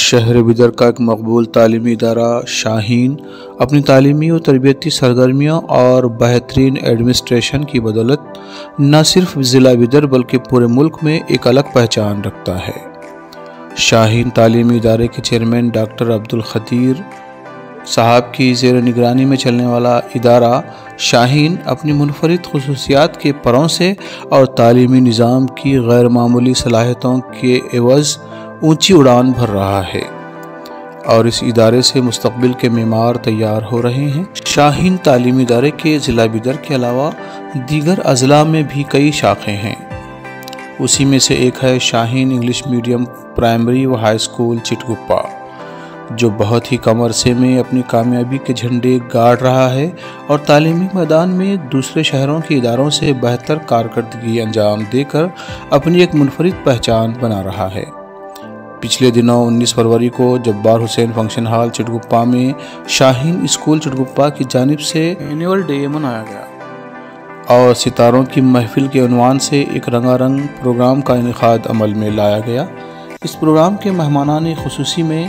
شہر بیدر کا ایک مقبول تعلیمی ادارہ شاہین اپنی تعلیمی و تربیتی سرگرمیوں اور بہترین ایڈمنسٹریشن کی بدولت نہ صرف ضلع بیدر بلکہ پورے ملک میں ایک الگ پہچان رکھتا ہے۔ شاہین تعلیمی ادارے کے چیئرمین ڈاکٹر عبدالقدیر صاحب کی زیر نگرانی میں چلنے والا ادارہ شاہین اپنی منفرد خصوصیات کے پروں سے اور تعلیمی نظام کی غیر معمولی صلاحیتوں کے عوض اونچی اڑان بھر رہا ہے اور اس ادارے سے مستقبل کے معمار تیار ہو رہے ہیں۔ شاہین تعلیمی ادارے کے ضلع بیدر کے علاوہ دیگر اضلاع میں بھی کئی شاخیں ہیں۔ اسی میں سے ایک ہے شاہین انگلش میڈیم پرائمری و ہائی اسکول چٹگپا، جو بہت ہی کم عرصے میں اپنی کامیابی کے جھنڈے گاڑ رہا ہے اور تعلیمی میدان میں دوسرے شہروں کے اداروں سے بہتر کارکردگی انجام دے کر اپنی ایک منفرد پہچان بنا رہا ہے۔ پچھلے دنوں 19 فروری کو جبار حسین فنکشن ہال چٹگپا میں شاہین اسکول چٹگپا کی جانب سے اینول ڈے منایا گیا اور ستاروں کی محفل کے عنوان سے ایک رنگا رنگ پروگرام کا انعقاد عمل میں لایا گیا۔ اس پروگرام کے مہمانان خصوصی میں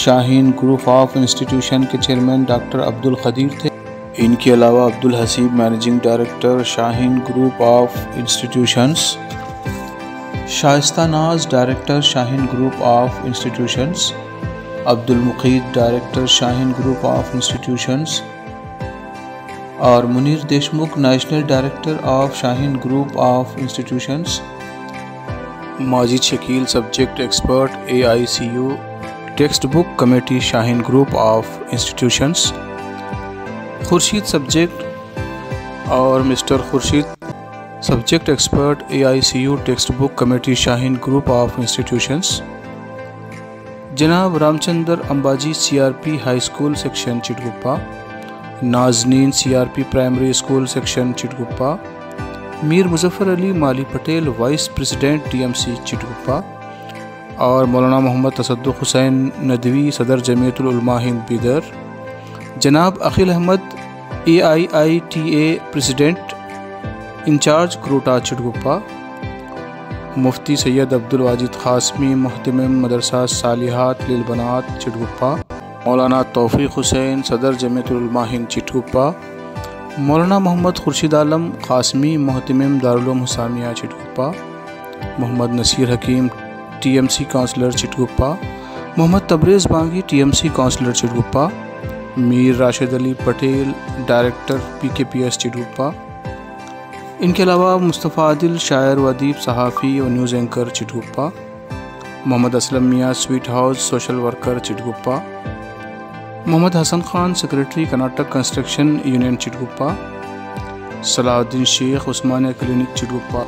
شاہین گروپ آف انسٹیٹیوشن کے چیئرمین ڈاکٹر عبدالقدیر تھے۔ ان کے علاوہ Abdul Haseeb managing director Shaheen group of institutions, Shaista Naz director Shaheen group of institutions, Abdul Muqeed director Shaheen group of institutions اور Munir Deshmukh national director of Shaheen group of institutions, Majid Shakeel subject expert AICU textbook committee Shaheen group of institutions, Khursheed subject اور mister Khursheed subject expert AICU textbook committee Shaheen group of institutions, جناب Ram Chandra Ambaji CRP high school section Chitguppa, Nazneen CRP primary school section Chitguppa, Mir Muzaffar Ali Mali Patil vice president TMC Chitguppa اور مولانا محمد تصدق حسین ندوی صدر جمعیت العلماء ہند بیدر، جناب Aqeel Ahmed AIITA president incharge کروٹا چٹگپا، مفتی سید عبدالواجد قاسمی محتمم مدرسہ صالحات للبنات چٹگپا، مولانا توفیق حسین صدر جمعیت العلماء ہند چٹگپا، مولانا محمد خورشید عالم قاسمی محتمم دارالعلوم حسامیہ چٹگپا، محمد Naseer Hakeem TMC councillor Chitguppa, Mohammad Tabrez Bangi TMC councillor Chitguppa, Mir Rashid Ali Patel director PKPS Chitguppa. ان کے علاوہ مصطفیٰ عادل شاعر و ادیب صحافی و news anchor Chitguppa, Mohammad Aslam Mian sweet house social worker Chitguppa, Mohammad Hasan Khan secretary Karnataka construction union Chitguppa, Salahuddin شیخ عثمانیہ کلینک چٹگپا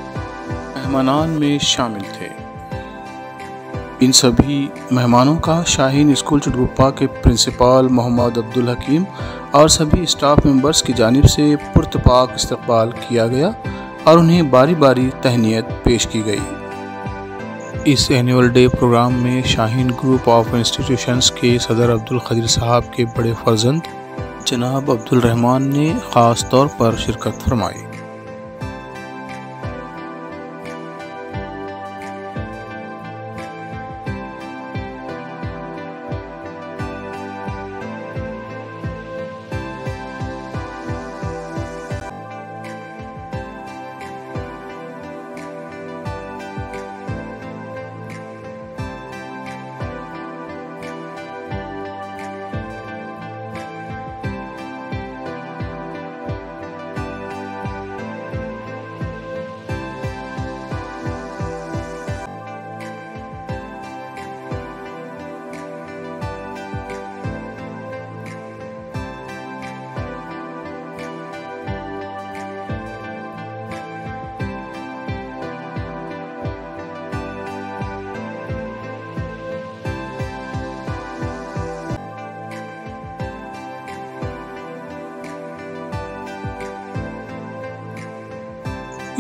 مہمانان میں شامل تھے۔ ان سبھی مہمانوں کا شاہین اسکول چٹگپا کے پرنسپال محمد عبدالحکیم اور سبھی اسٹاف ممبرز کی جانب سے پرتپاک استقبال کیا گیا اور انہیں باری باری تہنیت پیش کی گئی۔ اس اینول ڈے پروگرام میں شاہین گروپ آف انسٹیٹیوشنز کے صدر عبدالقدیر صاحب کے بڑے فرزند جناب عبدالرحمان نے خاص طور پر شرکت فرمائی۔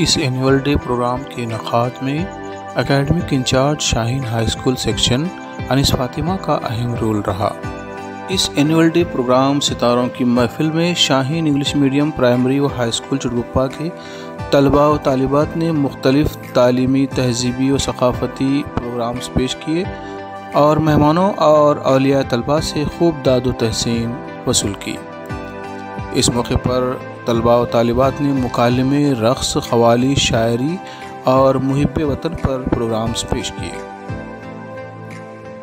اس اینول ڈے پروگرام کے انعقاد میں اکیڈمک انچارج شاہین ہائی اسکول سیکشن انیس فاطمہ کا اہم رول رہا۔ اس اینول ڈے پروگرام ستاروں کی محفل میں شاہین انگلش میڈیم پرائمری و ہائی اسکول چٹگپا کے طلباء و طالبات نے مختلف تعلیمی، تہذیبی و ثقافتی پروگرامز پیش کیے اور مہمانوں اور اولیاء طلباء سے خوب داد و تحسین وصول کی۔ اس موقع پر طلباء و طالبات نے مکالمے، رقص، قوالی، شاعری اور محب وطن پر پروگرامز پیش کیے۔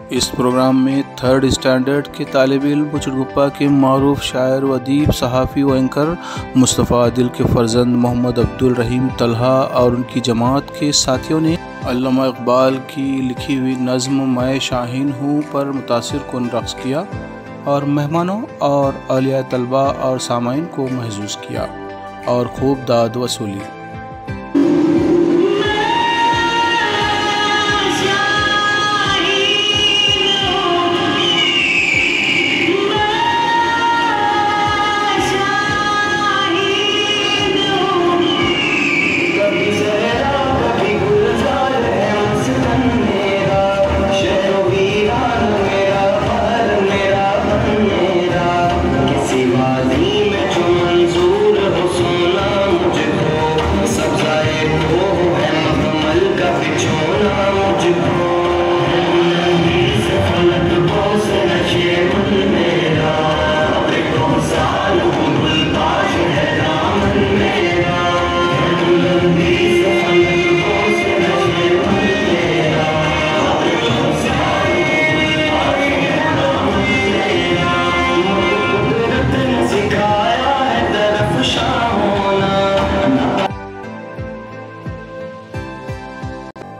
اس پروگرام میں 3rd اسٹینڈرڈ کے طالب علم چٹگپا کے معروف شاعر و ادیب، صحافی و اینکر مصطفیٰ عادل کے فرزند محمد عبدالرحیم طلحہ اور ان کی جماعت کے ساتھیوں نے علامہ اقبال کی لکھی ہوئی نظم میں شاہین ہوں پر متاثر کن رقص کیا اور مہمانوں اور اولیاء طلباء اور سامعین کو محظوظ کیا اور خوب داد وصولی۔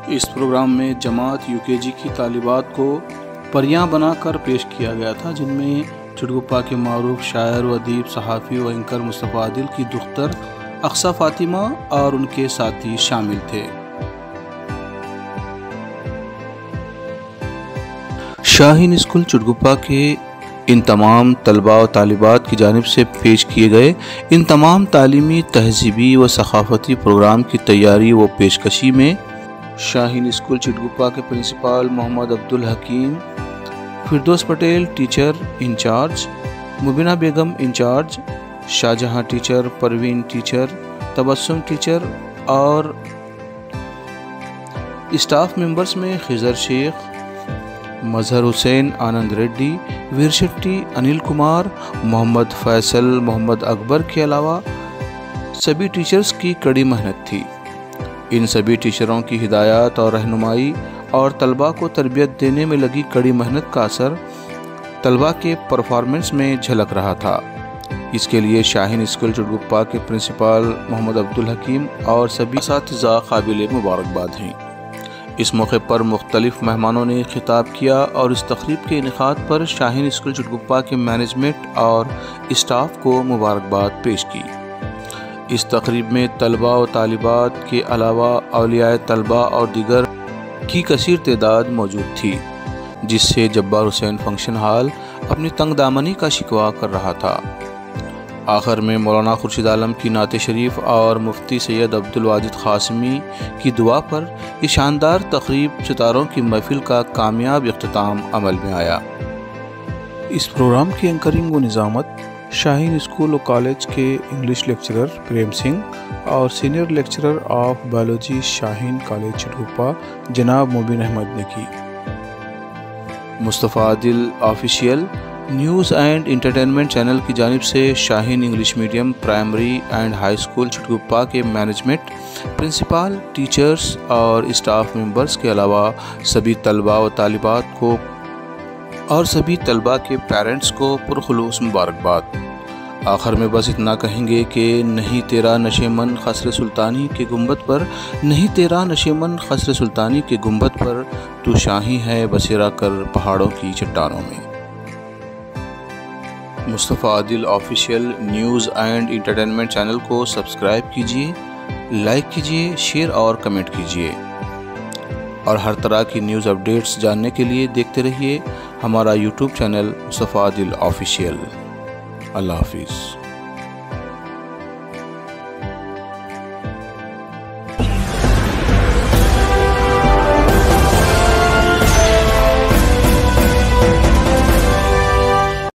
اس پروگرام میں جماعت UKG کی طالبات کو پریاں بنا کر پیش کیا گیا تھا، جن میں چٹگپا کے معروف شاعر و ادیب، صحافی و اینکر مصطفیٰ عادل کی دختر اقصیٰ فاطمہ اور ان کے ساتھی شامل تھے۔ شاہین اسکول چٹگپا کے ان تمام طلباء و طالبات کی جانب سے پیش کیے گئے ان تمام تعلیمی، تہذیبی و ثقافتی پروگرام کی تیاری و پیشکشی میں شاہین اسکول چٹگپا کے principal Mohammad Abdul Hakeem, Firdous Patel teacher incharge, Mubina Begum incharge, Shahjahan teacher, Parveen teacher, Tabassum teacher اور اسٹاف ممبرز میں خضر شیخ، مظہر حسین، آنند ریڈی، ویر شیٹی، انل کمار، محمد فیصل، محمد اکبر کے علاوہ سبھی ٹیچرز کی کڑی محنت تھی۔ ان سبھی ٹیچروں کی ہدایات اور رہنمائی اور طلباء کو تربیت دینے میں لگی کڑی محنت کا اثر طلباء کے پرفارمنس میں جھلک رہا تھا۔ اس کے لیے شاہین اسکول چٹگپا کے پرنسپل محمد عبدالحکیم اور سبھی اساتذہ قابل مبارکباد ہیں۔ اس موقع پر مختلف مہمانوں نے خطاب کیا اور اس تقریب کے انعقاد پر شاہین اسکول چٹگپا کے مینجمنٹ اور اسٹاف کو مبارکباد پیش کی۔ اس تقریب میں طلباء و طالبات کے علاوہ اولیاء طلباء اور دیگر کی کثیر تعداد موجود تھی، جس سے جبار حسین فنکشن ہال اپنی تنگ دامنی کا شکوہ کر رہا تھا۔ آخر میں مولانا خورشید عالم کی نعت شریف اور مفتی سید عبدالواجد قاسمی کی دعا پر یہ شاندار تقریب ستاروں کی محفل کا کامیاب اختتام عمل میں آیا۔ اس پروگرام کی اینکرنگ و نظامت شاہین اسکول و کالج کے انگلش لیکچرر پریم سنگھ اور senior lecturer of biology Shaheen college Chitguppa جناب مبین احمد نے کی۔ Mustafa Adil official news and entertainment channel کی جانب سے Shaheen English medium primary and high school Chitguppa کے مینجمنٹ، پرنسپل، ٹیچرز اور اسٹاف ممبرز کے علاوہ سبھی طلباء و طالبات کو اور سبھی طلباء کے پیرنٹس کو پرخلوص مبارکباد۔ آخر میں بس اتنا کہیں گے کہ نہیں تیرا نشے من قصر سلطانی کے گنبد پر، نہیں تیرا نشے من قصر سلطانی کے گنبد پر، تو شاہی ہے بسیرا کر پہاڑوں کی چٹانوں میں۔ Mustafa Adil official news and entertainment channel کو سبسکرائب کیجیے، لائک کیجیے، شیئر اور کمنٹ کیجیے اور ہر طرح کی نیوز اپڈیٹس جاننے کے لیے دیکھتے رہیے ہمارا YouTube چینل مصطفیٰ عادل آفیشیل۔ اللہ حافظ۔